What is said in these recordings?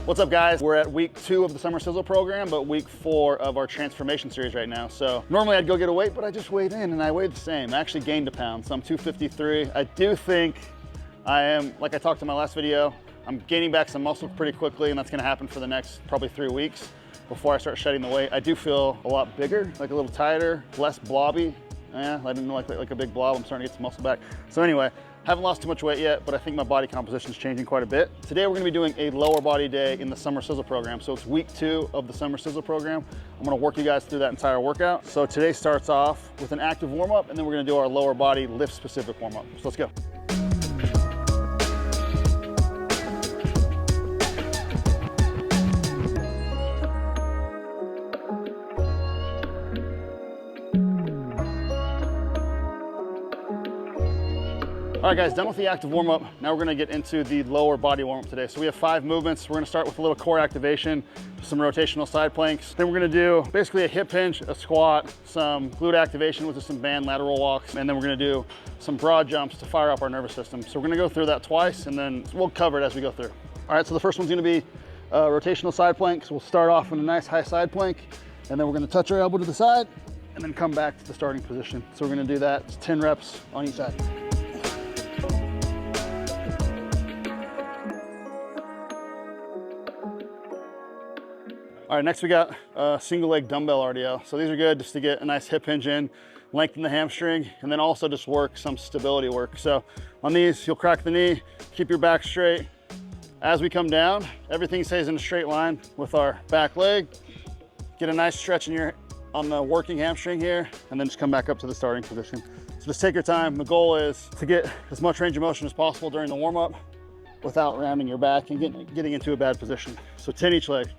What's up, guys? We're at week 2 of the Summer Sizzle program, but week 4 of our transformation series right now. So normally I'd go get a weight, but I just weighed in and I weighed the same. I actually gained a pound, so I'm 253. I do think I am, like I talked in my last video, I'm gaining back some muscle pretty quickly, and that's gonna happen for the next probably 3 weeks before I start shedding the weight. I do feel a lot bigger, like a little tighter, less blobby. Yeah, I didn't like a big blob. I'm starting to get some muscle back. So anyway, haven't lost too much weight yet, but I think my body composition is changing quite a bit. Today we're gonna be doing a lower body day in the Summer Sizzle program. So it's week 2 of the Summer Sizzle program. I'm gonna work you guys through that entire workout. So today starts off with an active warm up, and then we're gonna do our lower body lift specific warm up. So let's go. All right, guys, done with the active warm-up. Now we're gonna get into the lower body warm-up today. So we have 5 movements. We're gonna start with a little core activation, some rotational side planks. Then we're gonna do basically a hip hinge, a squat, some glute activation, which is some band lateral walks, and then we're gonna do some broad jumps to fire up our nervous system. So we're gonna go through that twice, and then we'll cover it as we go through. All right, so the first one's gonna be rotational side planks. We'll start off in a nice high side plank, and then we're gonna touch our elbow to the side, and then come back to the starting position. So we're gonna do that. It's 10 reps on each side. All right, next we got single leg dumbbell RDL. So these are good just to get a nice hip hinge in, lengthen the hamstring, and then also just work some stability work. So on these, you'll crack the knee, keep your back straight. As we come down, everything stays in a straight line with our back leg. Get a nice stretch on the working hamstring here, and then just come back up to the starting position. So just take your time. The goal is to get as much range of motion as possible during the warm up without rounding your back and getting into a bad position. So 10 each leg.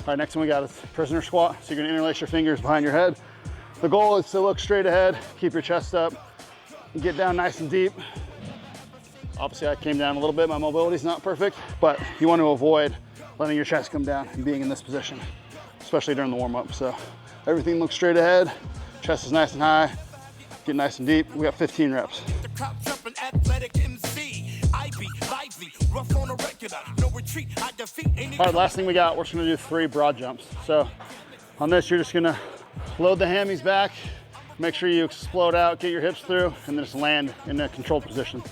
All right, next one we got is prisoner squat. So you're gonna interlace your fingers behind your head. The goal is to look straight ahead, keep your chest up, and get down nice and deep. Obviously I came down a little bit, my mobility is not perfect, but you want to avoid letting your chest come down and being in this position, especially during the warm up. So everything looks straight ahead, chest is nice and high, get nice and deep. We got 15 reps. All right, last thing we got, we're just gonna do 3 broad jumps. So on this, you're just gonna load the hammies back, make sure you explode out, get your hips through, and then just land in a controlled position.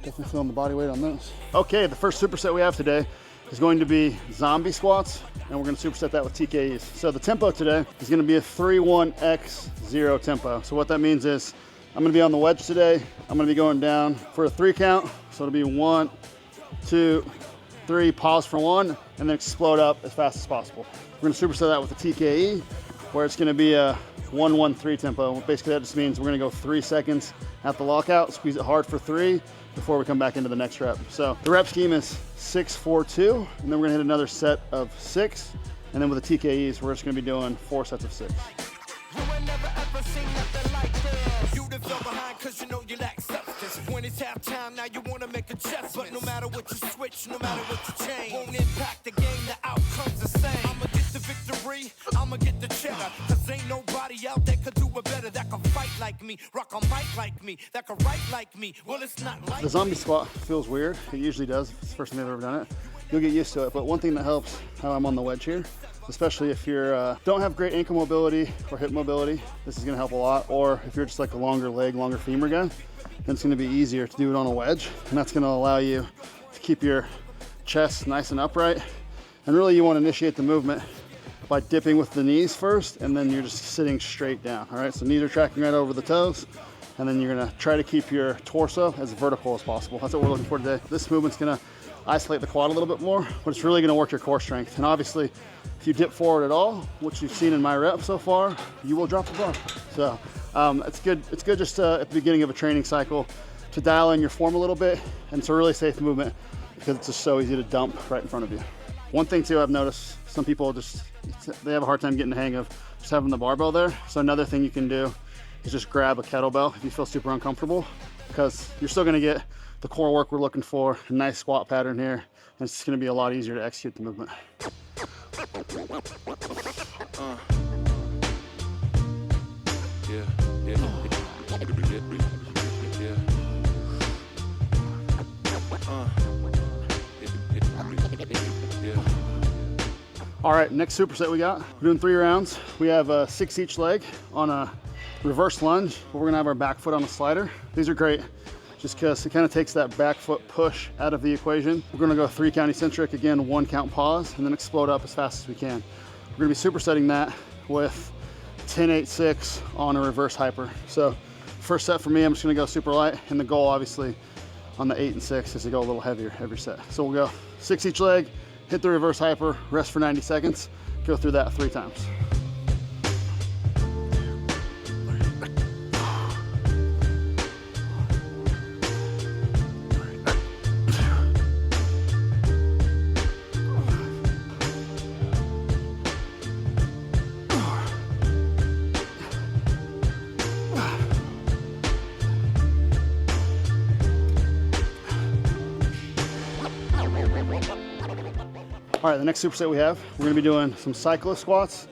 Definitely feeling the body weight on this. Okay, the first superset we have today is going to be zombie squats, and we're gonna superset that with TKEs. So the tempo today is gonna be a 3-1-X-0 tempo. So what that means is I'm gonna be on the wedge today. I'm gonna be going down for a 3 count. So it'll be 1, 2, 3, pause for 1, and then explode up as fast as possible. We're gonna superset that with a TKE, where it's gonna be a 1-1-3 tempo. Basically that just means we're gonna go 3 seconds at the lockout, squeeze it hard for 3 before we come back into the next rep. So the rep scheme is 6-4-2, and then we're gonna hit another set of 6, and then with the TKEs, we're just gonna be doing 4 sets of 6. When it's halftime, now you wanna make adjustments. But no matter what you switch, no matter what you change, won't impact the game, the outcome's the same. I'ma get the victory, I'ma get the cheddar. Cause ain't nobody out there could do it better. That can fight like me, rock a mic like me, that can write like me. Well, it's not like the zombie squat feels weird. It usually does. It's the first time I've ever done it. You'll get used to it. But one thing that helps how I'm on the wedge here, especially if you're don't have great ankle mobility or hip mobility, this is gonna help a lot. Or if you're just like a longer leg, longer femur guy, then it's gonna be easier to do it on a wedge. And that's gonna allow you to keep your chest nice and upright. And really you wanna initiate the movement by dipping with the knees first, and then you're just sitting straight down, all right? So knees are tracking right over the toes, and then you're gonna try to keep your torso as vertical as possible. That's what we're looking for today. This movement's gonna isolate the quad a little bit more, but it's really gonna work your core strength. And obviously, if you dip forward at all, which you've seen in my rep so far, you will drop the bar. So it's good just at the beginning of a training cycle to dial in your form a little bit, and it's a really safe movement because it's just so easy to dump right in front of you. One thing too, I've noticed some people they have a hard time getting the hang of just having the barbell there. So another thing you can do is just grab a kettlebell if you feel super uncomfortable, because you're still gonna get the core work we're looking for, a nice squat pattern here, and it's gonna be a lot easier to execute the movement. All right, next superset we got. We're doing 3 rounds. We have 6 each leg on a reverse lunge, but we're gonna have our back foot on a slider. These are great just because it kind of takes that back foot push out of the equation. We're gonna go 3 count eccentric, again, 1 count pause, and then explode up as fast as we can. We're gonna be supersetting that with 10, 8, 6 on a reverse hyper. So first set for me, I'm just gonna go super light, and the goal obviously on the 8 and 6 is to go a little heavier every set. So we'll go 6 each leg, hit the reverse hyper, rest for 90 seconds, go through that 3 times. All right, the next superset we have, we're gonna be doing some Cyclist squats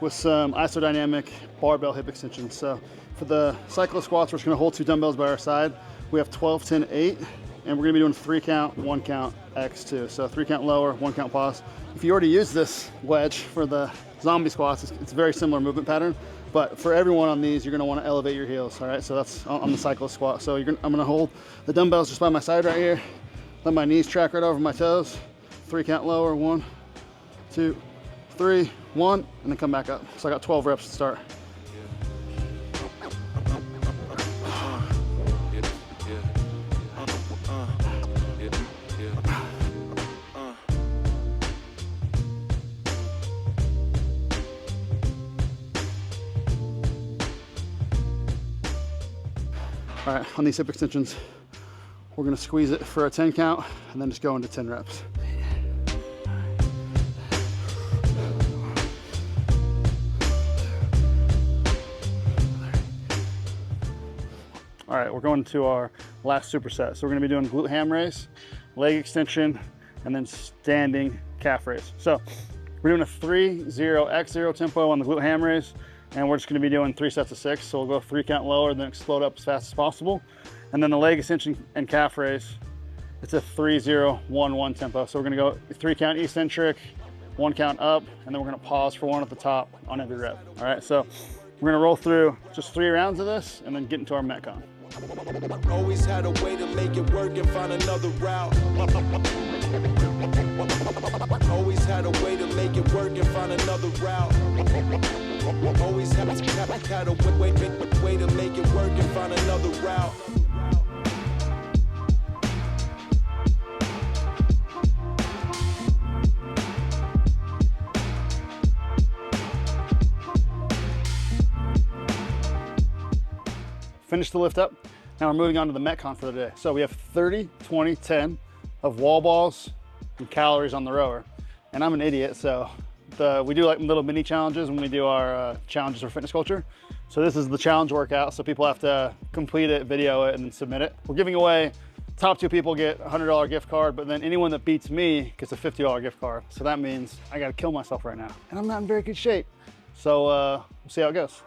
with some isodynamic barbell hip extensions. So for the Cyclist squats, we're just gonna hold 2 dumbbells by our side. We have 12, 10, 8, and we're gonna be doing 3 count, 1 count, X2. So 3 count lower, 1 count pause. If you already used this wedge for the zombie squats, it's a very similar movement pattern, but for everyone on these, you're gonna wanna elevate your heels, all right? So that's on the Cyclist squat. So I'm gonna hold the dumbbells just by my side right here, let my knees track right over my toes, 3 count lower, 1, 2, 3, 1, and then come back up. So I got 12 reps to start. All right, on these hip extensions, we're gonna squeeze it for a 10 count and then just go into 10 reps. All right, we're going to our last superset. So we're gonna be doing glute ham raise, leg extension, and then standing calf raise. So we're doing a 3-0-x-0 tempo on the glute ham raise, and we're just gonna be doing 3 sets of 6. So we'll go 3 count lower, then explode up as fast as possible. And then the leg extension and calf raise, it's a 3-0-1-1 tempo. So we're gonna go 3 count eccentric, 1 count up, and then we're gonna pause for 1 at the top on every rep. All right, so we're gonna roll through just 3 rounds of this and then get into our Metcon. Always had a way to make it work and find another route. Always had a way to make it work and find another route. Always had a way to make it work and find another route. Finish the lift up. Now we're moving on to the Metcon for the day. So we have 30, 20, 10 of wall balls and calories on the rower. And I'm an idiot, so we do like little mini challenges when we do our challenges for fitness culture. So this is the challenge workout, so people have to complete it, video it, and then submit it. We're giving away, top 2 people get a $100 gift card, but then anyone that beats me gets a $50 gift card. So that means I gotta kill myself right now. And I'm not in very good shape. So we'll see how it goes.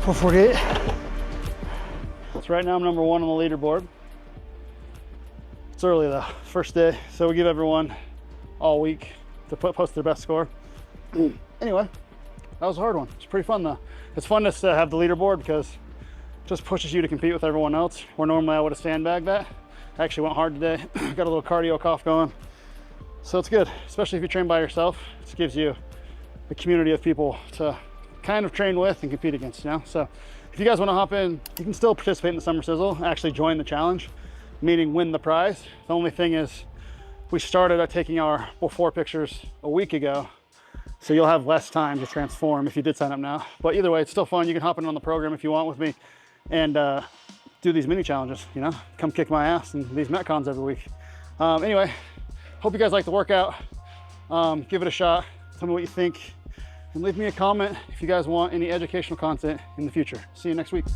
4:48. So right now I'm number 1 on the leaderboard. It's early though, first day. So we give everyone all week to post their best score. Anyway, that was a hard one. It's pretty fun though. It's fun to have the leaderboard because it just pushes you to compete with everyone else. Where normally I would have sandbagged that. I actually went hard today. Got a little cardio cough going. So it's good, especially if you train by yourself. It gives you a community of people to kind of train with and compete against, you know? So if you guys want to hop in, you can still participate in the Summer Sizzle, actually join the challenge, meaning win the prize. The only thing is we started taking our before pictures a week ago, so you'll have less time to transform if you did sign up now. But either way, it's still fun. You can hop in on the program if you want with me and do these mini challenges, you know? Come kick my ass in these Metcons every week. Anyway, hope you guys like the workout. Give it a shot. Tell me what you think. And leave me a comment if you guys want any educational content in the future. See you next week.